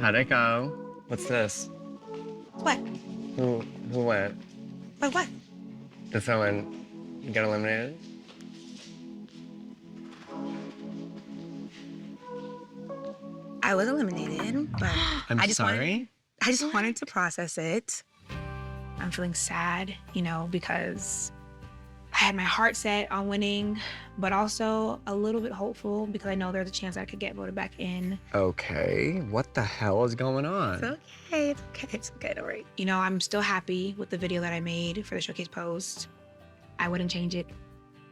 How'd it go? What's this? What? Who went? What? Did someone get eliminated? I was eliminated, but I'm I just sorry? I just wanted to process it. I'm feeling sad, because I had my heart set on winning, but also a little bit hopeful because I know there's a chance I could get voted back in. Okay, what the hell is going on? It's okay, don't worry. I'm still happy with the video that I made for the showcase post. I wouldn't change it,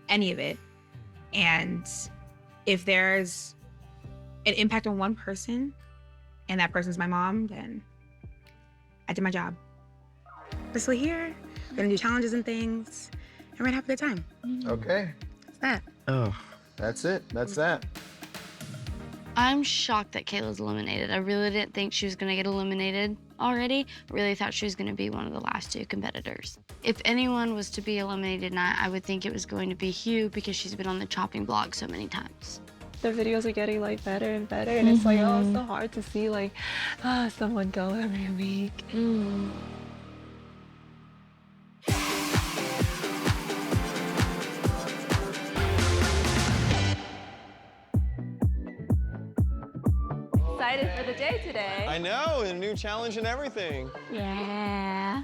any of it. And if there's an impact on one person, and that person's my mom, then I did my job. We're still here, we're gonna do challenges and things, and we're gonna have a good time. Okay. That's that. Oh. That's it. That's that. I'm shocked that Kayla's eliminated. I really didn't think she was gonna get eliminated already. I really thought she was gonna be one of the last two competitors. If anyone was to be eliminated tonight, I would think it was going to be Hieu because she's been on the chopping block so many times. The videos are getting better and better, and it's it's so hard to see someone go every week. Excited for the day today. I know, a new challenge and everything. Yeah.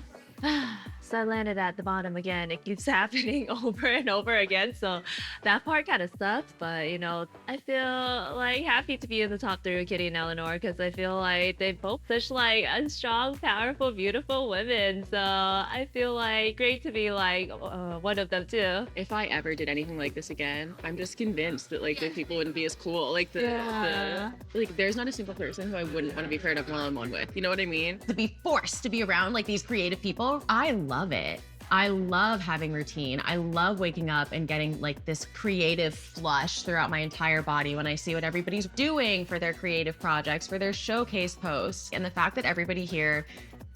So I landed at the bottom again. It keeps happening over and over again. So that part kind of sucks. But, I feel happy to be in the top 3 with Kitty and Eleanor because I feel like they both such a strong, powerful, beautiful women. So I feel great to be one of them too. If I ever did anything like this again, I'm just convinced that the people wouldn't be as cool. There's not a single person who I wouldn't want to be paired up one-on-one with. You know what I mean? To be forced to be around these creative people, I love it. I love having routine. I love waking up and getting this creative flush throughout my entire body when I see what everybody's doing for their creative projects, for their showcase posts. And the fact that everybody here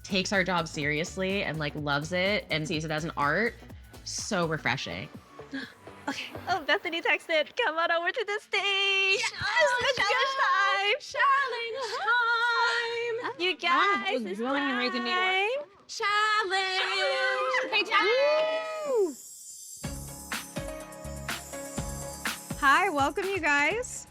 takes our job seriously and loves it and sees it as an art, so refreshing. Okay. Oh, Bethany texted. Come on over to the stage. Yes! Challenge time. You guys, it's time. Challenge. Hey, challenge. Hi, welcome you guys.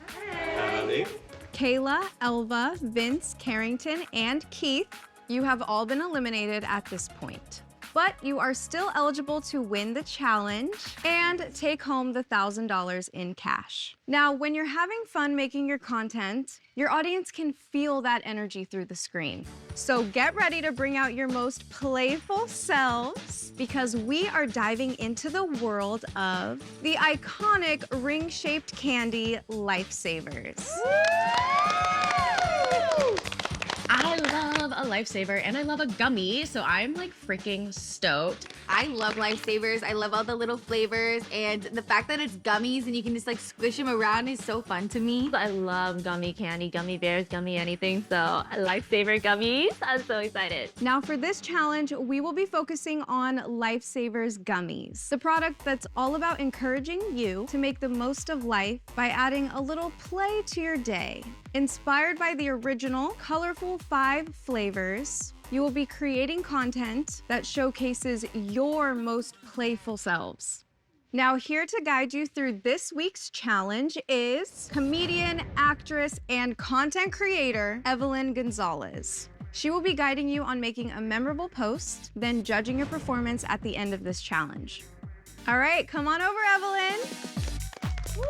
Howdy. Kayla, Elva, Vince, Carrington, and Keith, you have all been eliminated at this point. But you are still eligible to win the challenge and take home the $1,000 in cash. Now, when you're having fun making your content, your audience can feel that energy through the screen. So get ready to bring out your most playful selves because we are diving into the world of the iconic ring-shaped candy Lifesavers. I love a Lifesaver and I love a gummy, so I'm freaking stoked. I love Lifesavers. I love all the little flavors, and the fact that it's gummies and you can just squish them around is so fun to me. I love gummy candy, gummy bears, gummy anything. So Lifesaver gummies. I'm so excited. Now for this challenge, we will be focusing on Lifesavers gummies, the product that's all about encouraging you to make the most of life by adding a little play to your day. Inspired by the original colorful 5 flavors, you will be creating content that showcases your most playful selves. Now, here to guide you through this week's challenge is comedian, actress, and content creator, Evelyn Gonzalez. She will be guiding you on making a memorable post, then judging your performance at the end of this challenge. All right, come on over, Evelyn. Woo!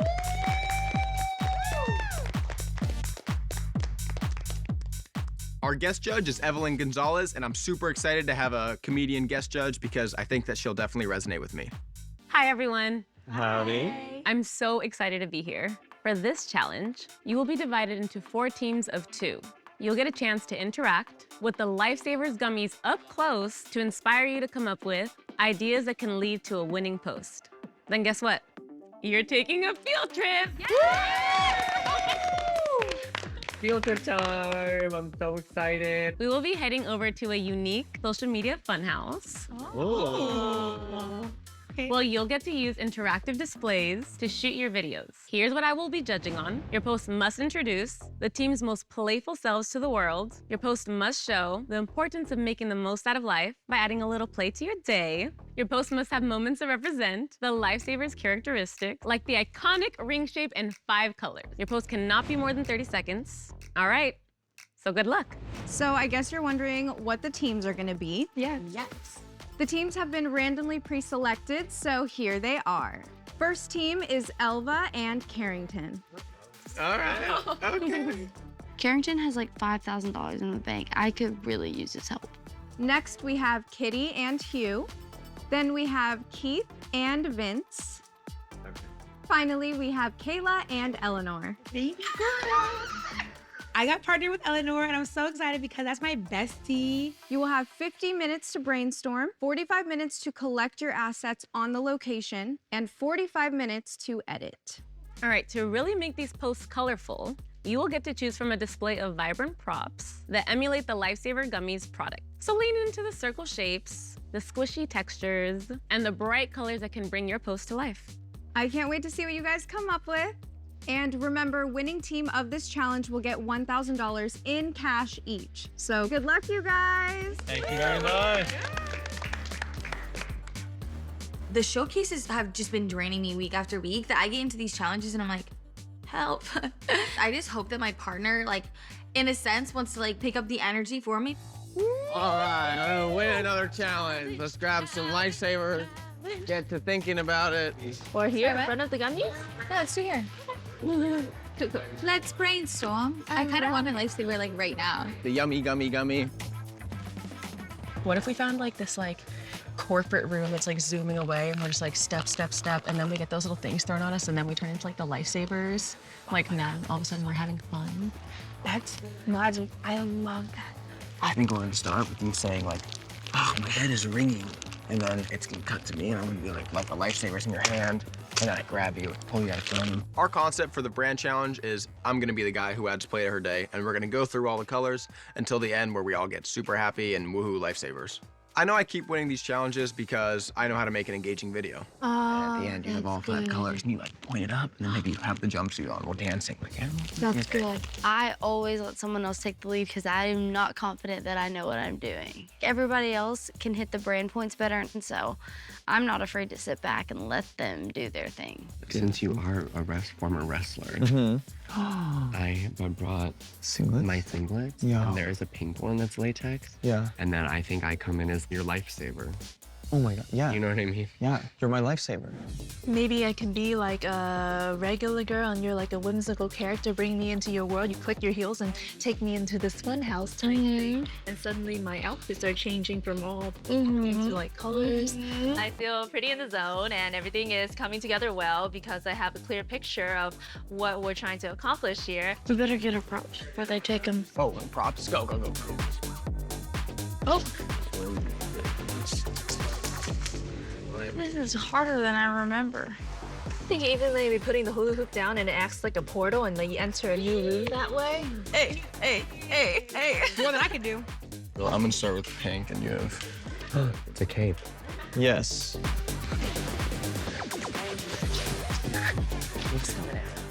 Our guest judge is Evelyn Gonzalez, and I'm super excited to have a comedian guest judge because I think that she'll definitely resonate with me. Hi, everyone. Howdy. I'm so excited to be here. For this challenge, you will be divided into 4 teams of 2. You'll get a chance to interact with the Lifesavers gummies up close to inspire you to come up with ideas that can lead to a winning post. Then guess what? You're taking a field trip. Field trip time. I'm so excited. We will be heading over to a unique social media funhouse. Oh. Well, you'll get to use interactive displays to shoot your videos. Here's what I will be judging on. Your post must introduce the team's most playful selves to the world. Your post must show the importance of making the most out of life by adding a little play to your day. Your post must have moments that represent the Lifesavers characteristic, like the iconic ring shape and 5 colors. Your post cannot be more than 30 seconds. All right, so good luck. So I guess you're wondering what the teams are gonna be. Yeah. Yes. The teams have been randomly pre-selected, so here they are. First team is Elva and Carrington. All right. Okay. Carrington has like $5,000 in the bank. I could really use his help. Next, we have Kitty and Hieu. Then we have Keith and Vince. Finally, we have Kayla and Eleanor. I got partnered with Eleanor, and I'm so excited because that's my bestie. You will have 50 minutes to brainstorm, 45 minutes to collect your assets on the location, and 45 minutes to edit. All right, to really make these posts colorful, you will get to choose from a display of vibrant props that emulate the Lifesaver Gummies product. So lean into the circle shapes, the squishy textures, and the bright colors that can bring your post to life. I can't wait to see what you guys come up with. And remember, winning team of this challenge will get $1,000 in cash each. So good luck, you guys. Thank you very much. The showcases have just been draining me week after week, that I get into these challenges and I'm like, help. I just hope that my partner, like, in a sense, wants to like pick up the energy for me. All right, I'm gonna win another challenge. Let's grab some Lifesavers, get to thinking about it. Or here in front of the gummies? Yeah, let's do here. Let's brainstorm. I kind of want a lifesaver like right now. The yummy gummy. What if we found like this like corporate room that's like zooming away and we're just like step, and then we get those little things thrown on us and then we turn into like the Lifesavers. Like now, all of a sudden we're having fun. That's magic. I love that. I think we're gonna start with you saying like, oh, my head is ringing. And then it's gonna cut to me and I'm gonna be like the Lifesavers in your hand. And then I grab you, pull you out of frame. Our concept for the brand challenge is I'm gonna be the guy who adds play to her day, and we're gonna go through all the colors until the end where we all get super happy and woohoo Lifesavers. I know I keep winning these challenges because I know how to make an engaging video. At the end, you have all 5 colors, and you like point it up, and then maybe you have the jumpsuit on. We're dancing like That's good. I always let someone else take the lead because I am not confident that I know what I'm doing. Everybody else can hit the brand points better, and so I'm not afraid to sit back and let them do their thing. Since you are a former wrestler, I brought my singlet. Yeah. And there is a pink one that's latex. Yeah. And then I think I come in as your lifesaver. Oh my God, yeah. You know what I mean? Yeah, you're my lifesaver. Maybe I can be like a regular girl and you're like a whimsical character. Bring me into your world. You click your heels and take me into this fun house. And suddenly my outfits are changing from all into like colors. I feel pretty in the zone and everything is coming together well because I have a clear picture of what we're trying to accomplish here. We better get our props before they take them. Oh, and props, go. Oh. This is harder than I remember. I think even maybe putting the hula hoop down and it acts like a portal and then you enter a new room that way. Hey. More than I can do. Well, I'm gonna start with pink and you have... It's a cape. Yes.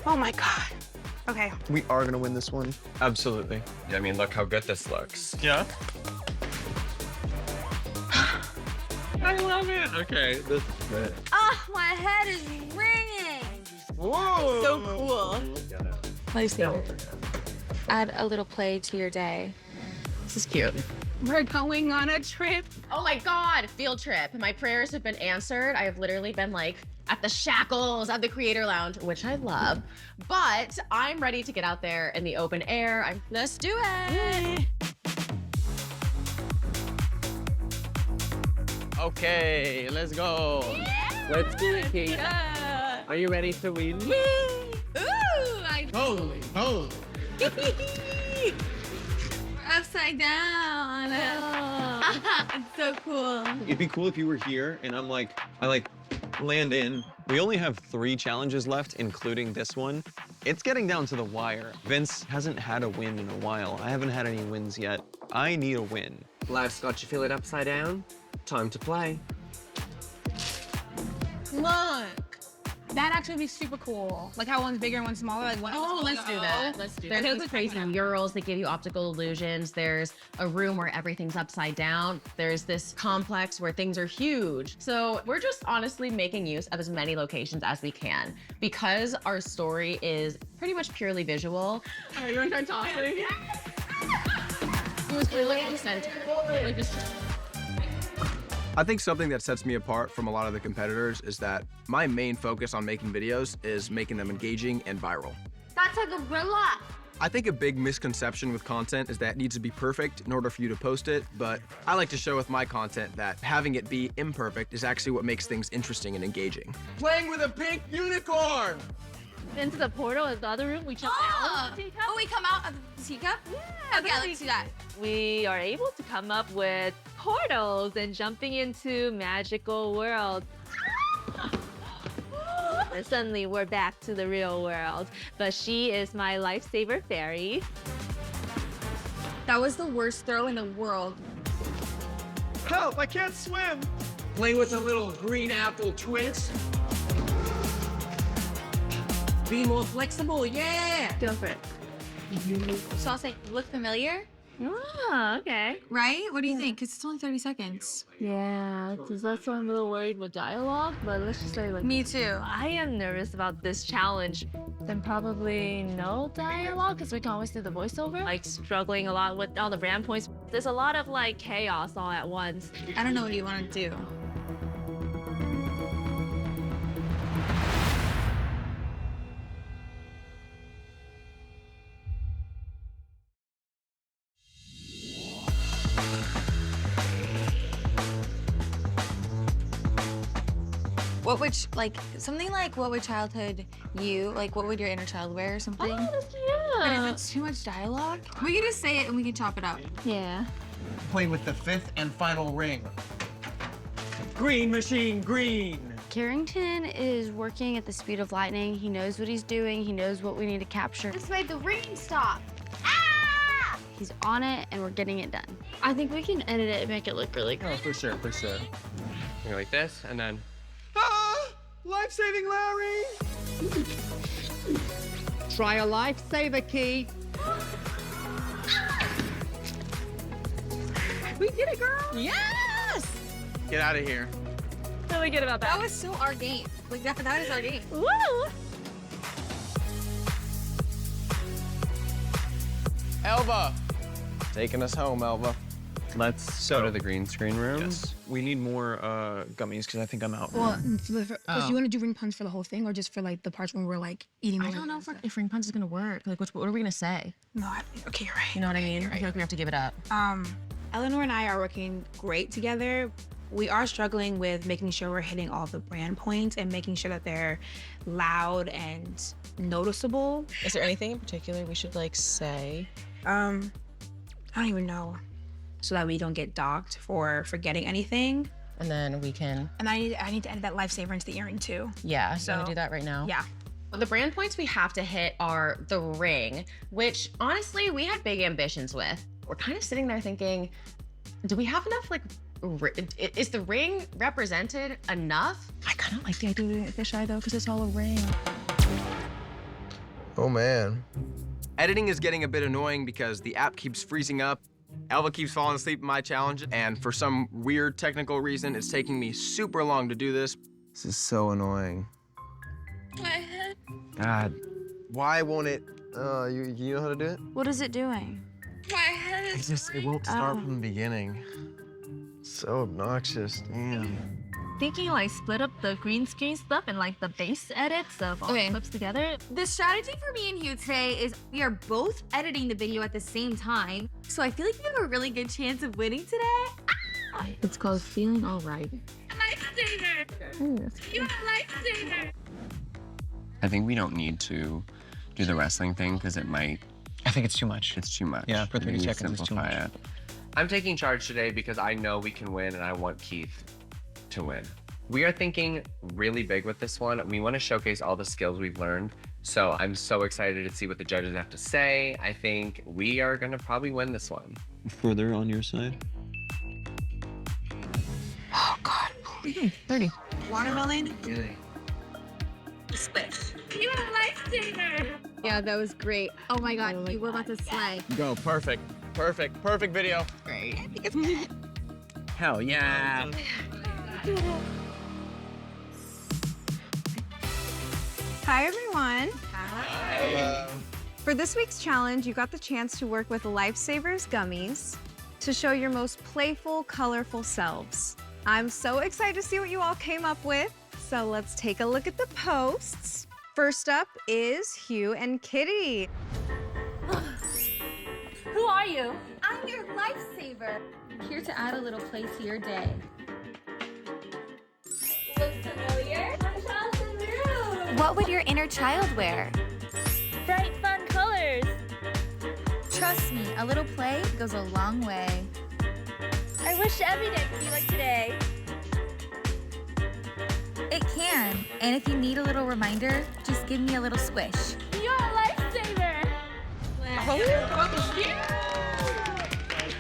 Oh my God. Okay. We are gonna win this one. Absolutely. I mean, look how good this looks. Yeah? I love it. Okay, this is good. Oh, my head is ringing. Whoa! So cool. Lifesaver. Add a little play to your day. This is cute. We're going on a trip. Oh my God, field trip. My prayers have been answered. I have literally been like at the shackles at the Creator Lounge, which I love. But I'm ready to get out there in the open air. Let's do it. Okay, let's go. Let's do it, Kate. Are you ready to win? Totally. Upside down. It's so cool. It'd be cool if you were here and I land in. We only have 3 challenges left, including this one. It's getting down to the wire. Vince hasn't had a win in a while. I haven't had any wins yet. I need a win. Life's got you feeling upside down. Time to play. Look. That actually would be super cool. Like how one's bigger and one's smaller. Like one. Oh, let's do that. Let's do There's that. those crazy murals that give you optical illusions. There's a room where everything's upside down. There's this complex where things are huge. So we're just honestly making use of as many locations as we can because our story is pretty much purely visual. All right, you want to try tossing? It was really in the center. Like just. I think something that sets me apart from a lot of the competitors is that my main focus on making videos is making them engaging and viral. That's a gorilla. I think a big misconception with content is that it needs to be perfect in order for you to post it, but I like to show with my content that having it be imperfect is actually what makes things interesting and engaging. Playing with a pink unicorn! Into the portal in the other room, we jump out of the teacup. Oh, we come out of the teacup? Yeah, Okay, let's do that. We are able to come up with portals and jumping into magical worlds. And suddenly we're back to the real world. But she is my lifesaver fairy. That was the worst throw in the world. Help, I can't swim! Playing with a little green apple twist. Be more flexible, yeah! Go for it. So I'll say, look familiar? Oh, okay. Right? What do you think? Because it's only 30 seconds. Yeah, because that's why I'm a little worried with dialogue, but let's just say like... Me too. I am nervous about this challenge. Then probably no dialogue, because we can always do the voiceover. Like struggling a lot with all the brand points. There's a lot of like chaos all at once. I don't know what you want to do. What would, like, something like what would childhood you, like what would your inner child wear or something? Oh, that's cute. But if it's too much dialogue, we can just say it and we can chop it up. Yeah. Play with the 5th and final ring. Green machine, green! Carrington is working at the speed of lightning. He knows what he's doing. He knows what we need to capture. This made the ring stop. He's on it, and we're getting it done. I think we can edit it and make it look really great. Oh, for sure, for sure. Go like this, and then... Ah! Life-saving Larry! Try a lifesaver key. We did it, girl. Yes! Get out of here. Really good about that. That was so our game. Like, that is our game. Woo! Elva! Taking us home, Elva. Let's Go to the green screen room. Yes. We need more gummies because I think I'm out. Well, because you want to do ring puns for the whole thing or just for like the parts when we're like eating? I don't know if ring puns is gonna work. Like, what are we gonna say? No, okay, you're right. You know what I mean? I feel like we have to give it up. Eleanor and I are working great together. We are struggling with making sure we're hitting all the brand points and making sure that they're loud and noticeable. Is there anything in particular we should like say? I don't even know. So that we don't get docked for forgetting anything. And then we can... And I need to edit that lifesaver into the earring too. Yeah, so I'm gonna do that right now. Yeah. Well, the brand points we have to hit are the ring, which honestly, we had big ambitions with. We're kind of sitting there thinking, do we have enough, like, is the ring represented enough? I kind of like the idea of doing it fisheye though, because it's all a ring. Oh, man. Editing is getting a bit annoying because the app keeps freezing up. Elva keeps falling asleep in my challenge, and for some weird technical reason, it's taking me super long to do this. This is so annoying. My head. God. Why won't it? You know how to do it? What is it doing? My head is It won't start from the beginning. So obnoxious, damn. Thinking like split up the green screen stuff and like the base edits of all the clips together. The strategy for me and Hieu today is we are both editing the video at the same time. So I feel like we have a really good chance of winning today. Ah! It's called feeling all right. Lifesaver! You are lifesaver! I think we don't need to do the wrestling thing because it might... I think it's too much. It's too much. Yeah, for 30 We need to seconds, it's too simplify much. it. I'm taking charge today because I know we can win and I want Keith to win. We are thinking really big with this one. We want to showcase all the skills we've learned. So I'm so excited to see what the judges have to say. I think we are going to probably win this one. Further on your side? Oh God, 30. watermelon, squish. You are a lifesaver. Yeah, that was great. Oh my God, you were about to slay. Go, perfect. Perfect, perfect video. Great. I think it's good. Hell yeah. Hi, everyone. For this week's challenge, you got the chance to work with Lifesavers gummies to show your most playful, colorful selves. I'm so excited to see what you all came up with. So let's take a look at the posts. First up is Hieu and Kitty. Who are you? I'm your lifesaver. Here to add a little play to your day. Looks familiar? What would your inner child wear? Bright, fun colors. Trust me, a little play goes a long way. I wish every day could be like today. It can. And if you need a little reminder, just give me a little squish. You're a lifesaver. Thank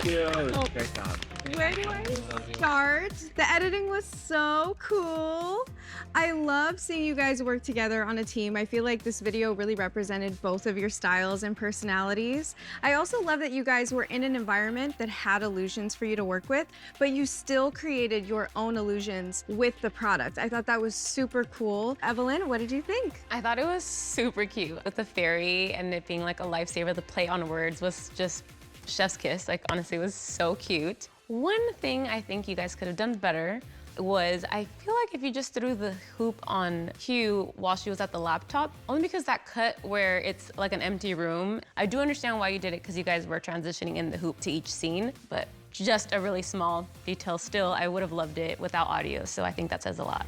you. Great job. Where do I start? The editing was so cool. I love seeing you guys work together on a team. I feel like this video really represented both of your styles and personalities. I also love that you guys were in an environment that had illusions for you to work with, but you still created your own illusions with the product. I thought that was super cool. Evelyn, what did you think? I thought it was super cute with the fairy and it being like a lifesaver. The play on words was just chef's kiss. Like, honestly, it was so cute. One thing I think you guys could have done better was, I feel like if you just threw the hoop on Hieu while she was at the laptop, only because that cut where it's like an empty room. I do understand why you did it because you guys were transitioning in the hoop to each scene, but just a really small detail still. I would have loved it without audio, so I think that says a lot.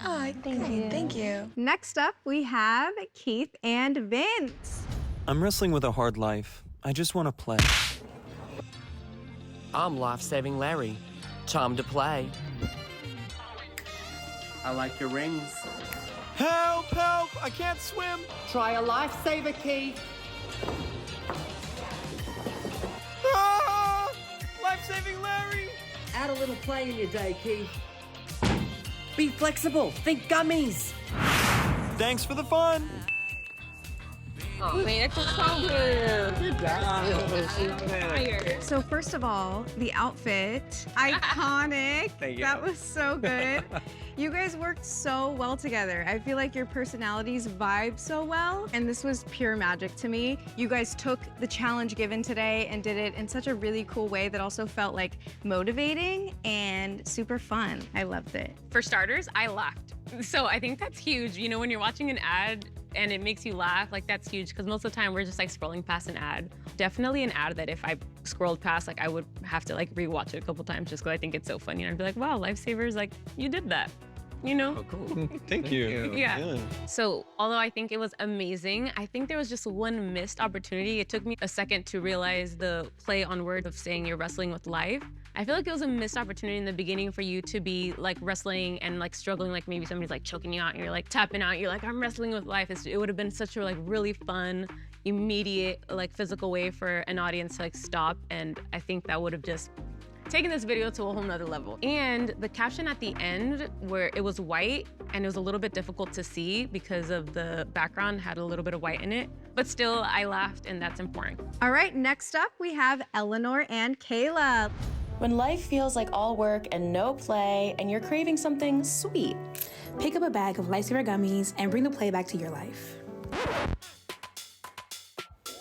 Oh, thank you. Next up, we have Keith and Vince. I'm wrestling with a hard life. I just want to play. I'm life-saving Larry. Time to play. I like your rings. Help, help, I can't swim. Try a lifesaver, Keith. Ah! Life-saving Larry. Add a little play in your day, Keith. Be flexible. Think gummies. Thanks for the fun. Oh, man, it's so good. So first of all, the outfit, iconic. Thank you. That was so good. You guys worked so well together. I feel like your personalities vibe so well, and this was pure magic to me. You guys took the challenge given today and did it in such a really cool way that also felt like motivating and super fun. I loved it. For starters, I laughed. So I think that's huge. You know, when you're watching an ad and it makes you laugh, like that's huge, because most of the time we're just like scrolling past an ad. Definitely an ad that if I scrolled past, like I would have to like rewatch it a couple times just because I think it's so funny. And I'd be like, wow, Lifesavers, like you did that, you know? Oh, cool. Thank you. Yeah. So although I think it was amazing, I think there was just one missed opportunity. It took me a second to realize the play on word of saying you're wrestling with life. I feel like it was a missed opportunity in the beginning for you to be like wrestling and like struggling, like maybe somebody's like choking you out and you're like tapping out, you're like, I'm wrestling with life. It would have been such a like really fun, immediate, like physical way for an audience to like stop. And I think that would have just taken this video to a whole nother level. And the caption at the end where it was white and it was a little bit difficult to see because of the background had a little bit of white in it, but still I laughed and that's important. All right, next up we have Eleanor and Kayla. When life feels like all work and no play, and you're craving something sweet, pick up a bag of Lifesaver gummies and bring the play back to your life.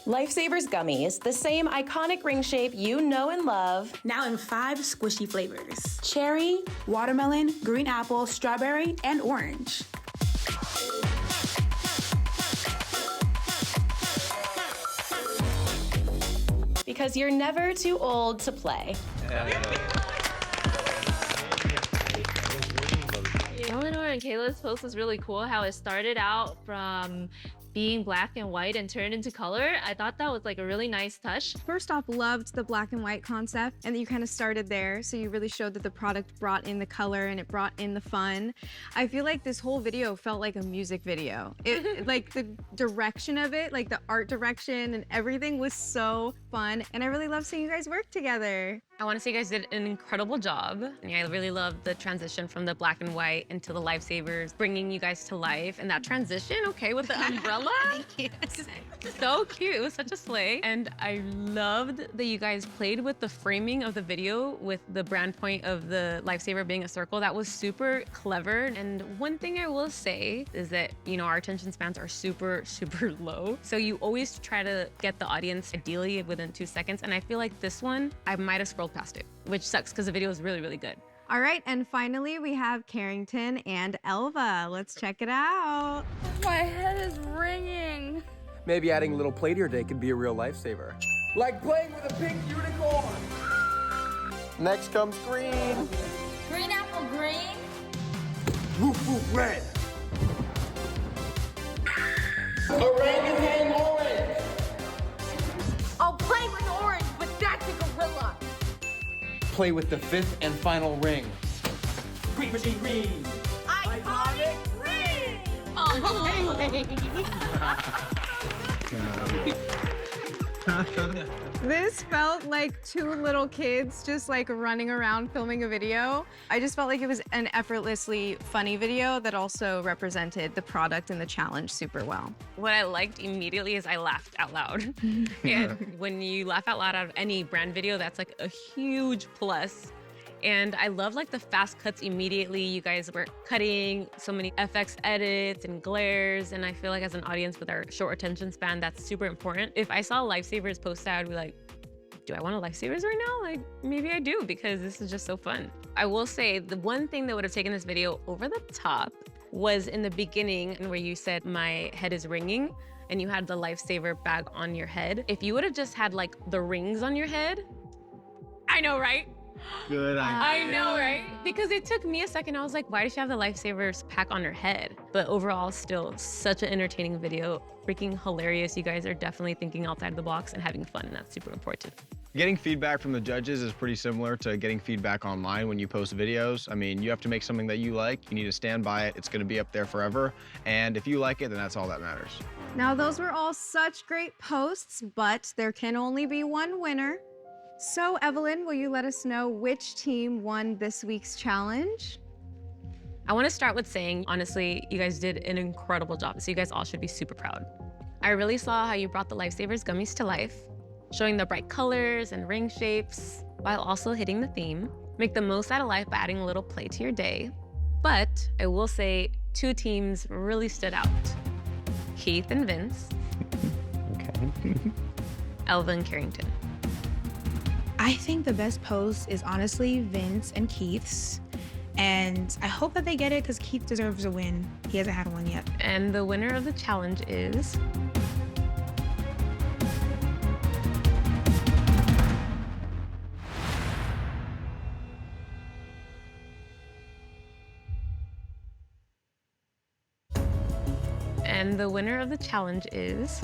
Lifesavers gummies, the same iconic ring shape you know and love. Now in 5 squishy flavors: cherry, watermelon, green apple, strawberry, and orange. Because you're never too old to play. Eleanor and Kayla's post was really cool, how it started out from being black and white and turned into color. I thought that was like a really nice touch. First off, loved the black and white concept and that you kind of started there. So you really showed that the product brought in the color and it brought in the fun. I feel like this whole video felt like a music video. It like the direction of it, like the art direction and everything was so fun. And I really love seeing you guys work together. I want to say you guys did an incredible job. And I really love the transition from the black and white into the Lifesavers, bringing you guys to life. And that transition, okay, with the umbrella. Thank you. So cute. It was such a slay. And I loved that you guys played with the framing of the video with the brand point of the Lifesaver being a circle. That was super clever. And one thing I will say is that, you know, our attention spans are super, super low. So you always try to get the audience ideally within 2 seconds. And I feel like this one, I might have scrolled past it, which sucks because the video is really, really good. All right, and finally we have Carrington and Elva. Let's check it out. My head is ringing. Maybe adding a little play to your day could be a real lifesaver. Like playing with a pink unicorn. Next comes green. Green apple green. Woof woof red. Orangutan orange. I'll play with orange, but that's a gorilla. Play with the 5th and final ring. Green machine green. Iconic green. This felt like 2 little kids just like running around filming a video. I just felt like it was an effortlessly funny video that also represented the product and the challenge super well. What I liked immediately is I laughed out loud. And when you laugh out loud out of any brand video, that's like a huge plus. And I love like the fast cuts immediately. You guys were cutting so many FX edits and glares. And I feel like as an audience with our short attention span, that's super important. If I saw Lifesavers post that, I'd be like, do I want a Lifesavers right now? Like, maybe I do because this is just so fun. I will say the one thing that would have taken this video over the top was in the beginning where you said my head is ringing and you had the Lifesaver bag on your head. If you would have just had like the rings on your head, I know, right? Good idea. I know, right? Because it took me a second. I was like, why does she have the Lifesavers pack on her head? But overall, still such an entertaining video. Freaking hilarious. You guys are definitely thinking outside the box and having fun, and that's super important. Getting feedback from the judges is pretty similar to getting feedback online when you post videos. I mean, you have to make something that you like. You need to stand by it. It's going to be up there forever. And if you like it, then that's all that matters. Now, those were all such great posts, but there can only be one winner. So, Evelyn, will you let us know which team won this week's challenge? I want to start with saying, honestly, you guys did an incredible job, so you guys all should be super proud. I really saw how you brought the Lifesavers gummies to life, showing the bright colors and ring shapes, while also hitting the theme. Make the most out of life by adding a little play to your day. But I will say 2 teams really stood out. Keith and Vince. Okay. Elva and Carrington. I think the best pose is honestly Vince and Keith's. And I hope that they get it because Keith deserves a win. He hasn't had one yet. And the winner of the challenge is... And the winner of the challenge is...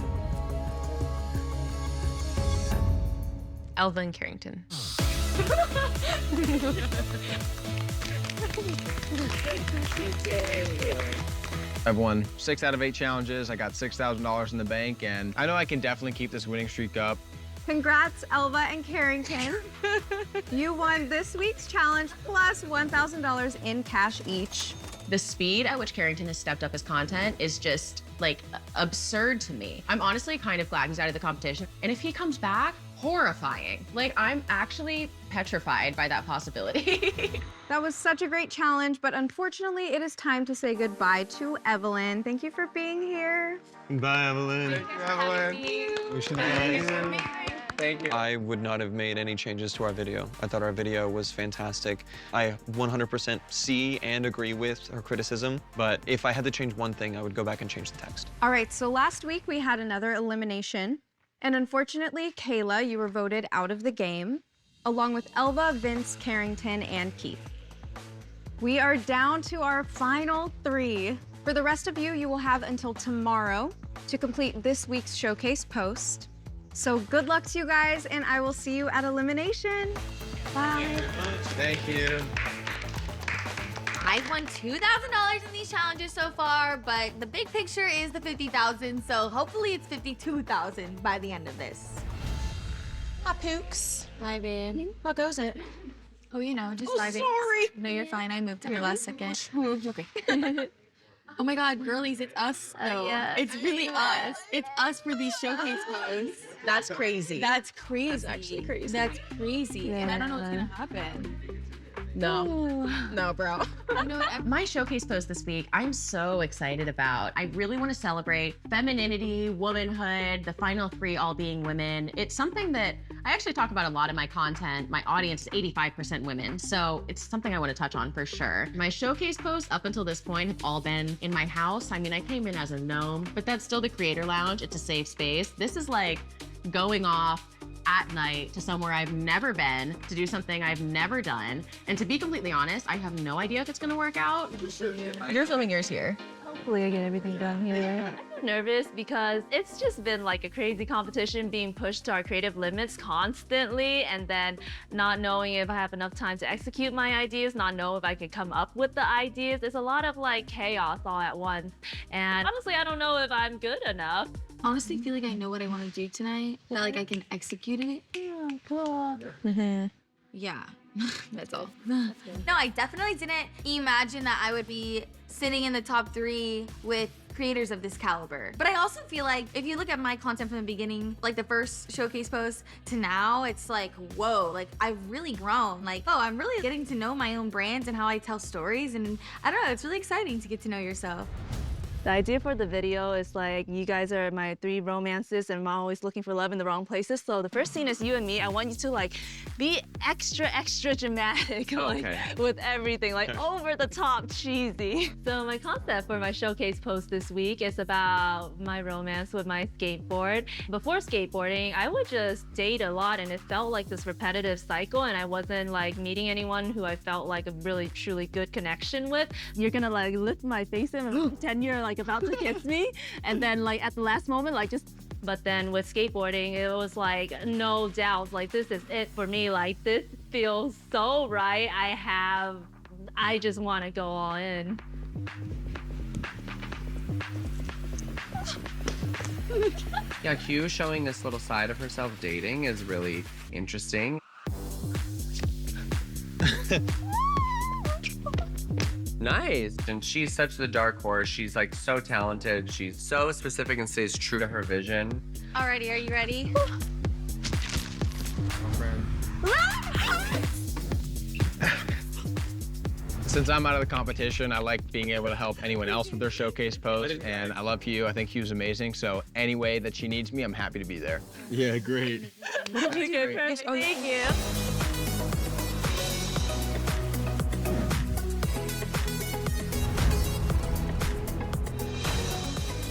Elva and Carrington. I've won 6 out of 8 challenges. I got $6,000 in the bank, and I know I can definitely keep this winning streak up. Congrats, Elva and Carrington. You won this week's challenge plus $1,000 in cash each. The speed at which Carrington has stepped up his content is just like absurd to me. I'm honestly kind of glad he's out of the competition. And if he comes back, horrifying. Like, I'm actually petrified by that possibility. That was such a great challenge, but unfortunately, it is time to say goodbye to Evelyn. Thank you for being here. Bye, Evelyn. We should Thank you. I would not have made any changes to our video. I thought our video was fantastic. I 100% see and agree with her criticism, but if I had to change one thing, I would go back and change the text. All right, so last week we had another elimination, and unfortunately, Kayla, you were voted out of the game, along with Elva, Vince, Carrington, and Keith. We are down to our final 3. For the rest of you, you will have until tomorrow to complete this week's showcase post. So good luck to you guys, and I will see you at Elimination. Bye. Thank you. I've won $2,000 in these challenges so far, but the big picture is the $50,000, so hopefully it's $52,000 by the end of this. Hi, Pooks. Hi, babe. How goes it? Oh, you know, just Oh, vibing. sorry. No, you're fine. I moved at the last second. Okay. Oh my God, girlies, it's us. though. yeah. It's really us. It's us for these showcase posts. That's crazy. That's crazy. That's actually crazy. That's crazy. And I don't know what's gonna happen. No. No, bro. You know what? My showcase post this week, I'm so excited about. I really want to celebrate femininity, womanhood, the final three all being women. It's something that I actually talk about a lot in my content. My audience is 85% women, so it's something I want to touch on for sure. My showcase posts up until this point have all been in my house. I mean, I came in as a gnome, but that's still the creator lounge. It's a safe space. This is like going off at night to somewhere I've never been, to do something I've never done. And to be completely honest, I have no idea if it's gonna work out. You're filming yours here. Hopefully I get everything done here. I'm nervous because it's just been like a crazy competition being pushed to our creative limits constantly, and then not knowing if I have enough time to execute my ideas, not know if I can come up with the ideas. It's a lot of like chaos all at once. And honestly, I don't know if I'm good enough. Honestly, I feel like I know what I want to do tonight. That like I can execute it. Oh, cool. Yeah, that's all. No, I definitely didn't imagine that I would be sitting in the top 3 with creators of this caliber. But I also feel like if you look at my content from the beginning, like the first showcase post to now, it's like, whoa, like I've really grown. Like, oh, I'm really getting to know my own brand and how I tell stories. And I don't know, it's really exciting to get to know yourself. The idea for the video is like, you guys are my 3 romances and I'm always looking for love in the wrong places. So the first scene is you and me. I want you to like be extra dramatic, like with everything, like over the top cheesy. So my concept for my showcase post this week is about my romance with my skateboard. Before skateboarding, I would just date a lot and it felt like this repetitive cycle and I wasn't like meeting anyone who I felt like a really truly good connection with. You're gonna like lift my face in and pretend you're like about to kiss me, and then like at the last moment like just. But then with skateboarding it was like no doubt, like this is it for me, like this feels so right. I just want to go all in. Yeah, Hieu showing this little side of herself dating is really interesting. Nice. And she's such the dark horse. She's like so talented. She's so specific and stays true to her vision. Alrighty, are you ready? Since I'm out of the competition, I like being able to help anyone else with their showcase post, and I love Hieu. I think Hieu's amazing, so any way that she needs me, I'm happy to be there. Yeah, great. Okay, perfect. Thank you.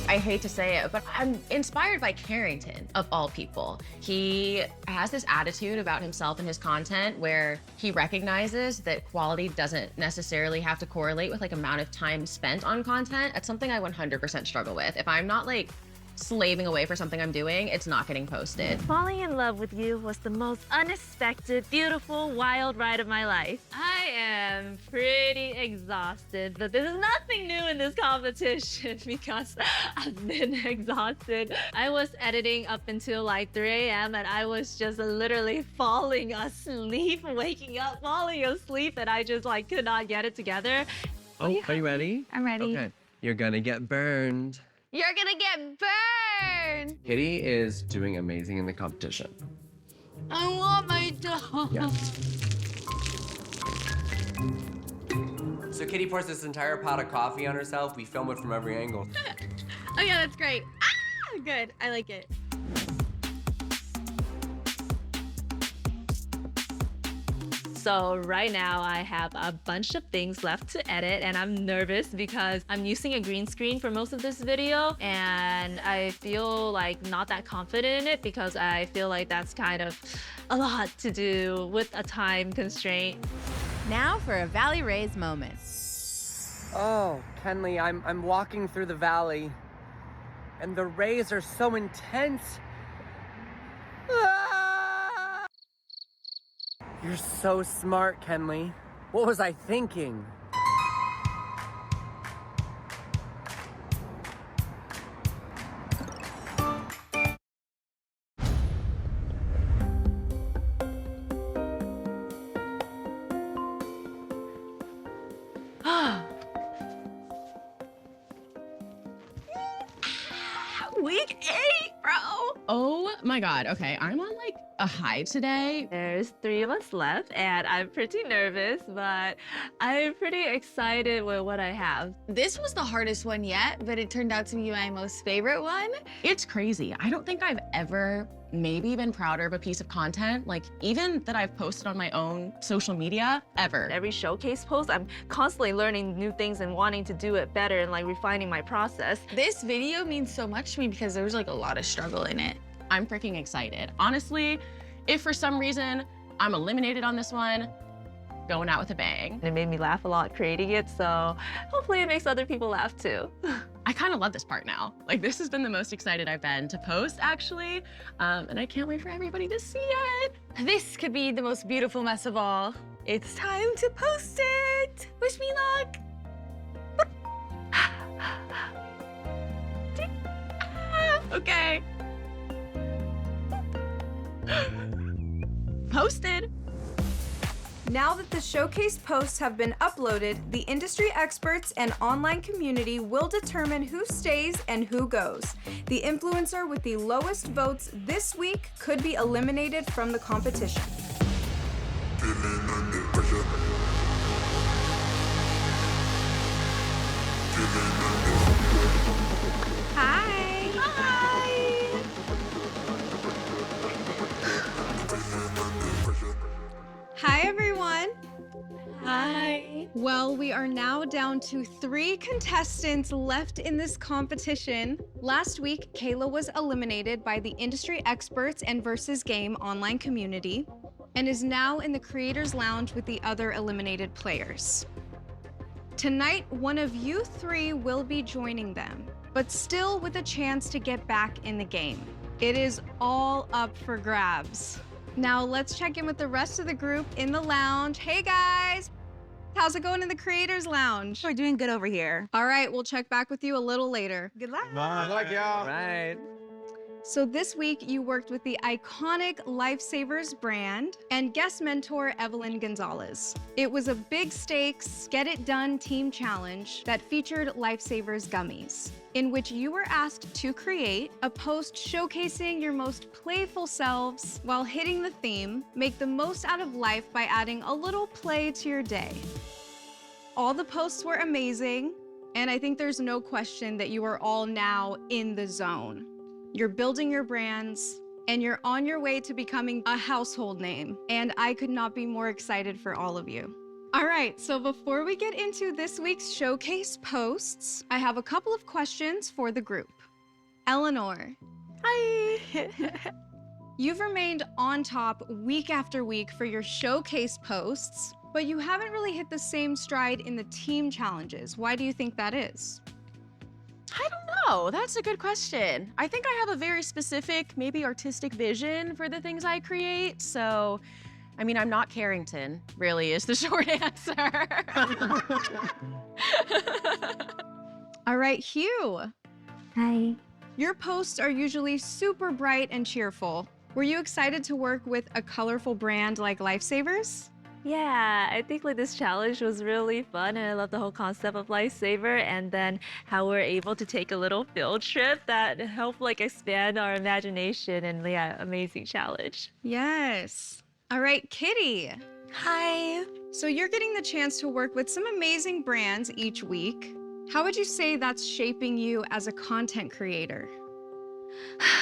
I hate to say it, but I'm inspired by Carrington, of all people. He has this attitude about himself and his content where he recognizes that quality doesn't necessarily have to correlate with like amount of time spent on content. That's something I 100% struggle with. If I'm not like slaving away for something I'm doing, it's not getting posted. Falling in love with you was the most unexpected, beautiful, wild ride of my life. I am pretty exhausted, but there's nothing new in this competition because I've been exhausted. I was editing up until like 3 a.m. and I was just literally falling asleep, waking up, falling asleep, and I just like could not get it together. Oh, are you ready? I'm ready. Okay. You're gonna get burned. You're gonna get burned! Kitty is doing amazing in the competition. I want my dog. Yeah. So Kitty pours this entire pot of coffee on herself. We film it from every angle. Oh yeah, that's great. Ah, good. I like it. So right now I have a bunch of things left to edit and I'm nervous because I'm using a green screen for most of this video and I feel like not that confident in it because I feel like that's kind of a lot to do with a time constraint. Now for a Valley Rays moment. Oh, Kenley, I'm walking through the valley, and the rays are so intense. Ah! You're so smart, Kenley. What was I thinking? My God, okay, I'm on like a high today. There's 3 of us left, and I'm pretty nervous, but I'm pretty excited with what I have. This was the hardest one yet, but it turned out to be my most favorite one. It's crazy. I don't think I've ever maybe been prouder of a piece of content, like even that I've posted on my own social media, ever. Every showcase post, I'm constantly learning new things and wanting to do it better and like refining my process. This video means so much to me because there was like a lot of struggle in it. I'm freaking excited. Honestly, if for some reason I'm eliminated on this one, going out with a bang. It made me laugh a lot creating it, so hopefully it makes other people laugh too. I kind of love this part now. Like, this has been the most excited I've been to post, actually. And I can't wait for everybody to see it. This could be the most beautiful mess of all. It's time to post it. Wish me luck. Okay. Posted. Now that the showcase posts have been uploaded, the industry experts and online community will determine who stays and who goes. The influencer with the lowest votes this week could be eliminated from the competition. Hi. Hi. Hi, everyone. Hi. Well, we are now down to 3 contestants left in this competition. Last week, Kayla was eliminated by the industry experts and Versus Game online community and is now in the Creators Lounge with the other eliminated players. Tonight, one of you 3 will be joining them, but still with a chance to get back in the game. It is all up for grabs. Now let's check in with the rest of the group in the lounge. Hey guys, how's it going in the Creators Lounge? We're doing good over here. All right, we'll check back with you a little later. Good luck. Bye. Good luck, y'all. Right. So this week you worked with the iconic Lifesavers brand and guest mentor Evelyn Gonzalez. It was a big stakes, get it done team challenge that featured Lifesavers gummies, in which you were asked to create a post showcasing your most playful selves while hitting the theme, make the most out of life by adding a little play to your day. All the posts were amazing, and I think there's no question that you are all now in the zone. You're building your brands, and you're on your way to becoming a household name, and I could not be more excited for all of you. All right, so before we get into this week's showcase posts, I have a couple of questions for the group. Eleanor. Hi. You've remained on top week after week for your showcase posts, but you haven't really hit the same stride in the team challenges. Why do you think that is? I don't know. That's a good question. I think I have a very specific, maybe artistic vision for the things I create. So, I mean, I'm not Carrington, really, is the short answer. All right, Hieu. Hi. Your posts are usually super bright and cheerful. Were you excited to work with a colorful brand like Lifesavers? Yeah, I think like this challenge was really fun, and I love the whole concept of Lifesaver, and then how we're able to take a little field trip that helped like expand our imagination, and yeah, amazing challenge. Yes. All right, Kitty. Hi. So you're getting the chance to work with some amazing brands each week. How would you say that's shaping you as a content creator?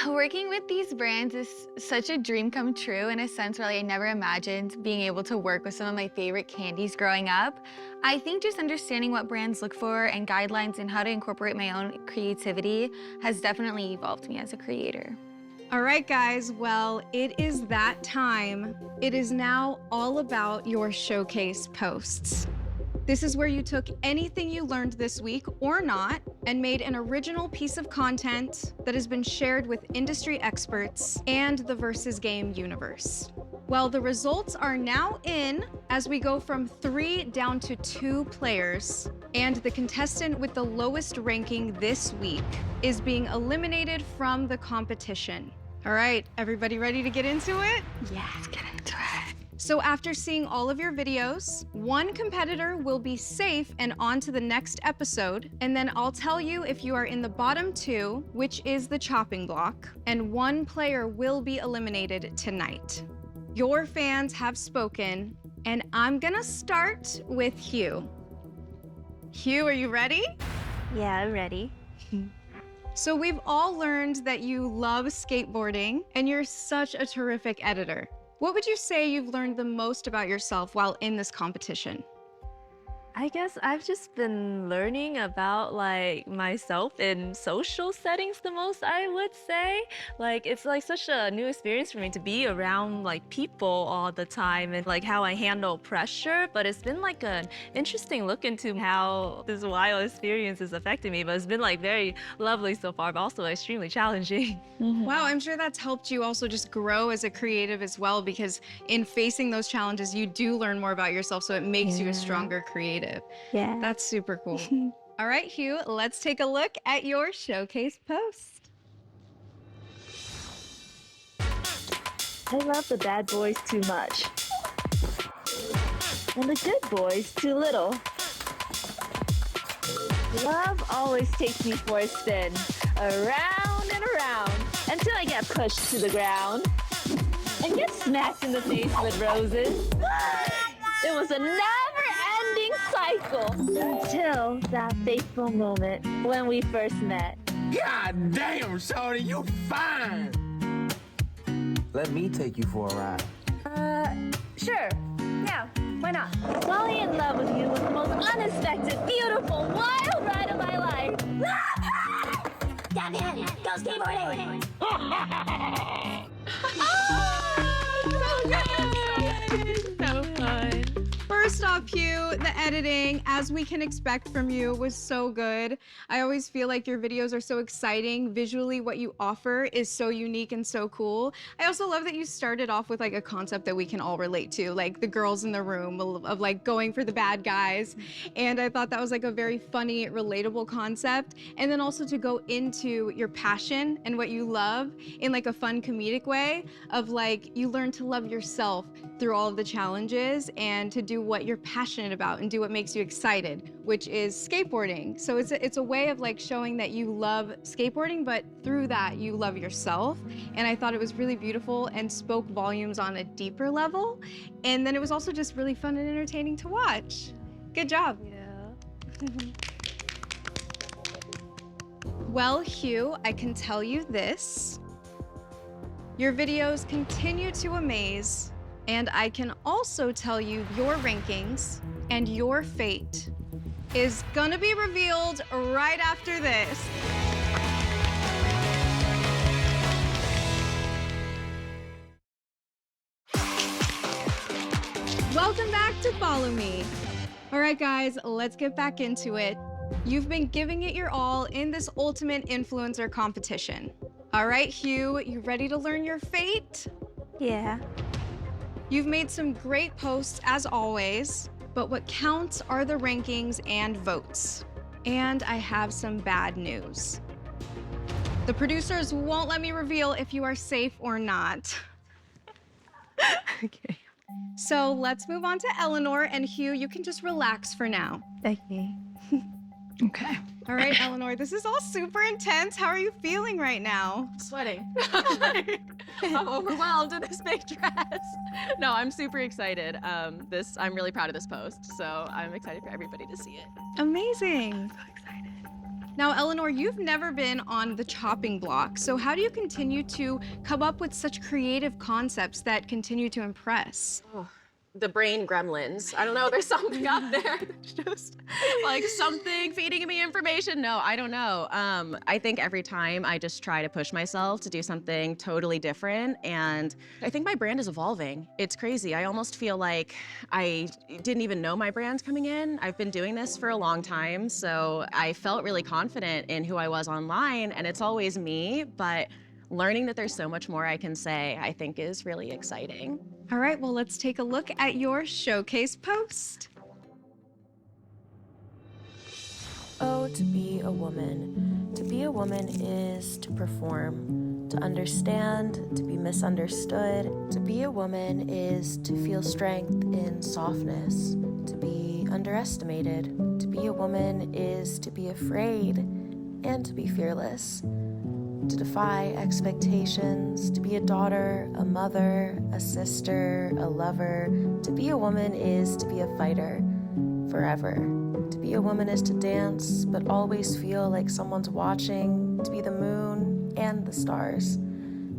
Working with these brands is such a dream come true in a sense where I never imagined being able to work with some of my favorite candies growing up. I think just understanding what brands look for and guidelines and how to incorporate my own creativity has definitely evolved me as a creator. All right, guys, well, it is that time. It is now all about your showcase posts. This is where you took anything you learned this week or not and made an original piece of content that has been shared with industry experts and the Versus Game universe. Well, the results are now in as we go from 3 down to 2 players, and the contestant with the lowest ranking this week is being eliminated from the competition. All right, everybody ready to get into it? Yeah, let's get into it. So after seeing all of your videos, one competitor will be safe and on to the next episode, and then I'll tell you if you are in the bottom 2, which is the chopping block, and one player will be eliminated tonight. Your fans have spoken, and I'm gonna start with Hieu. Hieu, are you ready? Yeah, I'm ready. So we've all learned that you love skateboarding, and you're such a terrific editor. What would you say you've learned the most about yourself while in this competition? I guess I've just been learning about like myself in social settings the most, I would say. Like it's like such a new experience for me to be around like people all the time and like how I handle pressure. But it's been like an interesting look into how this wild experience is affecting me. But it's been like very lovely so far, but also extremely challenging. Wow, I'm sure that's helped you also just grow as a creative as well, because in facing those challenges, you do learn more about yourself, so it makes you a stronger creative. Yeah. That's super cool. All right, Hieu, let's take a look at your showcase post. I love the bad boys too much. And the good boys too little. Love always takes me for a spin, around and around, until I get pushed to the ground and get smacked in the face with roses. It was a never-ending cycle until that fateful moment when we first met. God damn, shorty, you fine. Let me take you for a ride. Sure. Yeah, why not? Falling in love with you was the most unexpected, beautiful, wild ride of my life. Damn it, go skateboarding! So fun. First off, Hieu, the editing, as we can expect from you, was so good. I always feel like your videos are so exciting. Visually, what you offer is so unique and so cool. I also love that you started off with like a concept that we can all relate to, like the girls in the room of like going for the bad guys. And I thought that was like a very funny, relatable concept. And then also to go into your passion and what you love in like a fun comedic way of like, you learn to love yourself through all of the challenges and to do what you're passionate about and do what makes you excited, which is skateboarding. So it's a way of like showing that you love skateboarding, but through that you love yourself. And I thought it was really beautiful and spoke volumes on a deeper level. And then it was also just really fun and entertaining to watch. Good job. Yeah. Well, Hieu, I can tell you this. Your videos continue to amaze. And I can also tell you your rankings and your fate is gonna be revealed right after this. Welcome back to Follow Me. All right, guys, let's get back into it. You've been giving it your all in this ultimate influencer competition. All right, Hieu, you ready to learn your fate? Yeah. You've made some great posts as always, but what counts are the rankings and votes. And I have some bad news. The producers won't let me reveal if you are safe or not. Okay. So let's move on to Eleanor, and Hieu, you can just relax for now. Okay. Okay. All right, Eleanor, this is all super intense. How are you feeling right now? Sweating. I'm overwhelmed in this big dress. No, I'm super excited. I'm really proud of this post, so I'm excited for everybody to see it. Amazing. I'm so excited. Now, Eleanor, you've never been on the chopping block, so how do you continue to come up with such creative concepts that continue to impress? Oh, the brain gremlins. I don't know, there's something up there. There's just like something feeding me information. No, I don't know. I think every time I just try to push myself to do something totally different, and I think my brand is evolving. It's crazy. I almost feel like I didn't even know my brand's coming in. I've been doing this for a long time, so I felt really confident in who I was online, and it's always me, but learning that there's so much more I can say, I think is really exciting. All right, well, let's take a look at your showcase post. Oh, to be a woman. To be a woman is to perform, to understand, to be misunderstood. To be a woman is to feel strength in softness, to be underestimated. To be a woman is to be afraid and to be fearless, to defy expectations, to be a daughter, a mother, a sister, a lover. To be a woman is to be a fighter forever. To be a woman is to dance, but always feel like someone's watching, to be the moon and the stars.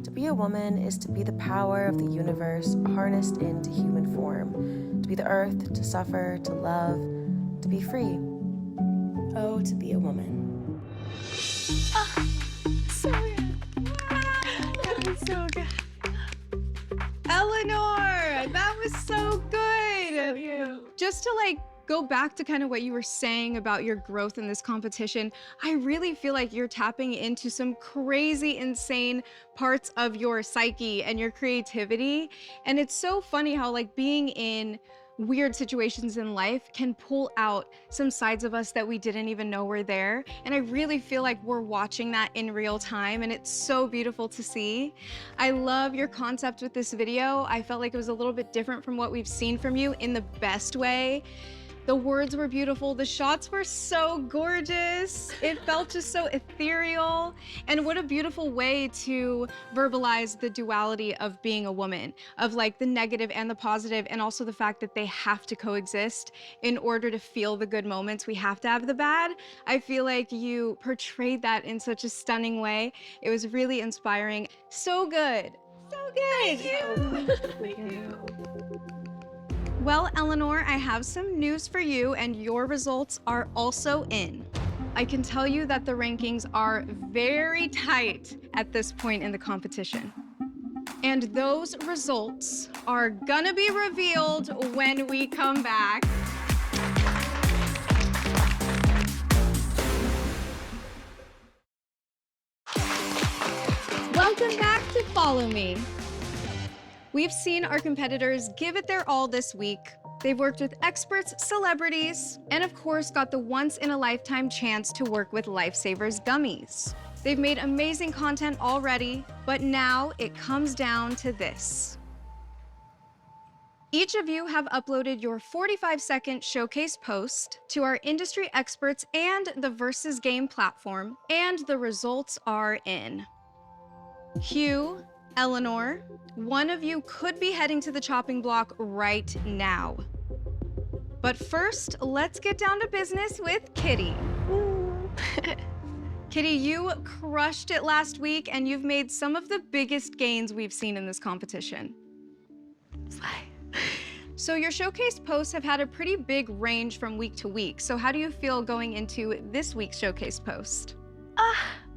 To be a woman is to be the power of the universe harnessed into human form, to be the earth, to suffer, to love, to be free. Oh, to be a woman. So good. That was so good. Eleanor, that was so good. Just to like go back to kind of what you were saying about your growth in this competition, I really feel like you're tapping into some crazy, insane parts of your psyche and your creativity. And it's so funny how like being in weird situations in life can pull out some sides of us that we didn't even know were there. And I really feel like we're watching that in real time, and it's so beautiful to see. I love your concept with this video. I felt like it was a little bit different from what we've seen from you in the best way. The words were beautiful. The shots were so gorgeous. It felt just so ethereal. And what a beautiful way to verbalize the duality of being a woman, of like the negative and the positive, and also the fact that they have to coexist in order to feel the good moments. We have to have the bad. I feel like you portrayed that in such a stunning way. It was really inspiring. So good. So good. Thank you. Thank you. Well, Eleanor, I have some news for you, and your results are also in. I can tell you that the rankings are very tight at this point in the competition. And those results are gonna be revealed when we come back. Welcome back to Follow Me. We've seen our competitors give it their all this week. They've worked with experts, celebrities, and of course got the once-in-a-lifetime chance to work with Lifesavers gummies. They've made amazing content already, but now it comes down to this. Each of you have uploaded your 45-second showcase post to our industry experts and the Versus Game platform, and the results are in. Hieu, Eleanor, one of you could be heading to the chopping block right now. But first, let's get down to business with Kitty. Kitty, you crushed it last week, and you've made some of the biggest gains we've seen in this competition. So your showcase posts have had a pretty big range from week to week. So how do you feel going into this week's showcase post?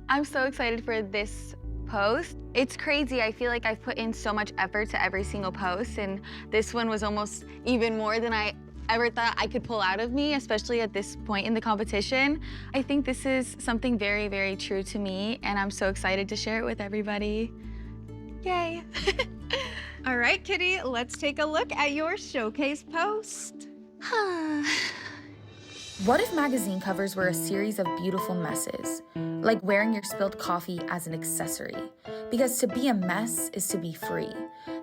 I'm so excited for this post. It's crazy. I feel like I've put in so much effort to every single post, and this one was almost even more than I ever thought I could pull out of me, especially at this point in the competition. I think this is something very, very true to me, and I'm so excited to share it with everybody. Yay. All right, Kitty, let's take a look at your showcase post. What if magazine covers were a series of beautiful messes, like wearing your spilled coffee as an accessory? Because to be a mess is to be free,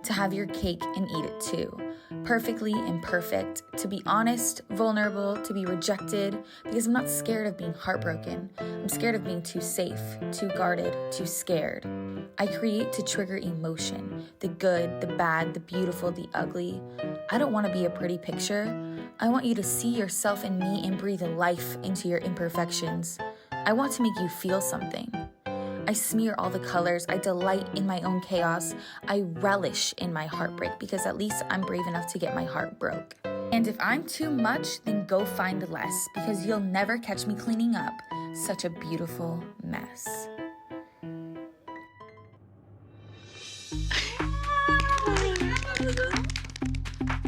to have your cake and eat it too. Perfectly imperfect, to be honest, vulnerable, to be rejected, because I'm not scared of being heartbroken. I'm scared of being too safe, too guarded, too scared. I create to trigger emotion, the good, the bad, the beautiful, the ugly. I don't want to be a pretty picture. I want you to see yourself in me and breathe life into your imperfections. I want to make you feel something. I smear all the colors. I delight in my own chaos. I relish in my heartbreak because at least I'm brave enough to get my heart broke. And if I'm too much, then go find less because you'll never catch me cleaning up such a beautiful mess.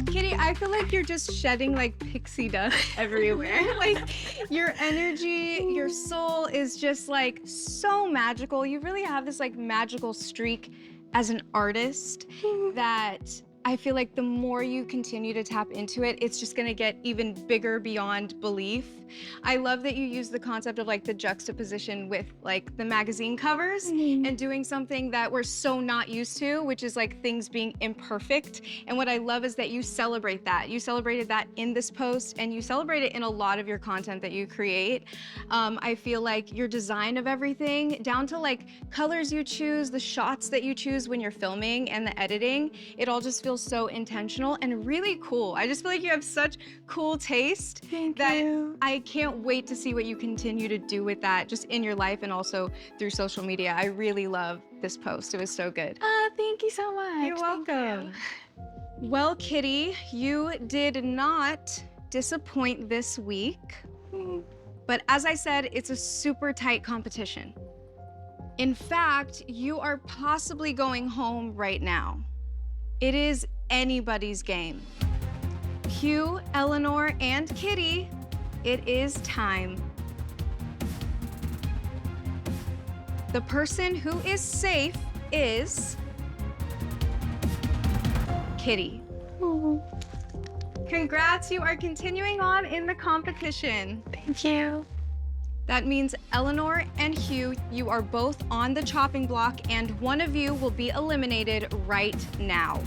Kitty, I feel like you're just shedding like pixie dust everywhere. Like your energy, your soul is just like so magical. You really have this like magical streak as an artist that I feel like the more you continue to tap into it, it's just gonna get even bigger beyond belief. I love that you use the concept of like the juxtaposition with like the magazine covers and doing something that we're so not used to, which is like things being imperfect. And what I love is that you celebrate that. You celebrated that in this post and you celebrate it in a lot of your content that you create. I feel like your design of everything, down to like colors you choose, the shots that you choose when you're filming and the editing, it all just feels so intentional and really cool. I just feel like you have such cool taste that I can't wait to see what you continue to do with that just in your life and also through social media. I really love this post. It was so good. Thank you so much. You're welcome. Well, Kitty, you did not disappoint this week. But as I said, it's a super tight competition. In fact, you are possibly going home right now. It is anybody's game. Hieu, Eleanor, and Kitty, it is time. The person who is safe is Kitty. Congrats, you are continuing on in the competition. Thank you. That means Eleanor and Hieu, you are both on the chopping block and one of you will be eliminated right now.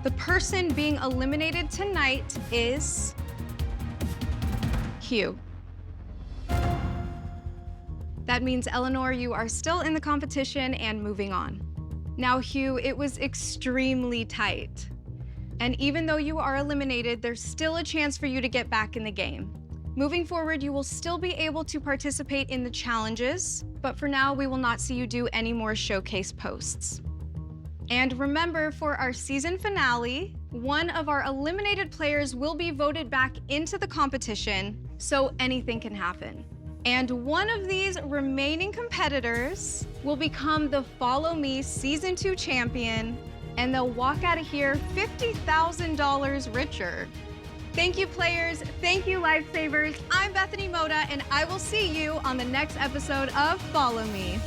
The person being eliminated tonight is Hieu. That means Eleanor, you are still in the competition and moving on. Now, Hieu, it was extremely tight. And even though you are eliminated, there's still a chance for you to get back in the game. Moving forward, you will still be able to participate in the challenges, but for now, we will not see you do any more showcase posts. And remember, for our season finale, one of our eliminated players will be voted back into the competition, so anything can happen. And one of these remaining competitors will become the Follow Me Season 2 champion, and they'll walk out of here $50,000 richer. Thank you, players. Thank you, Lifesavers. I'm Bethany Mota, and I will see you on the next episode of Follow Me.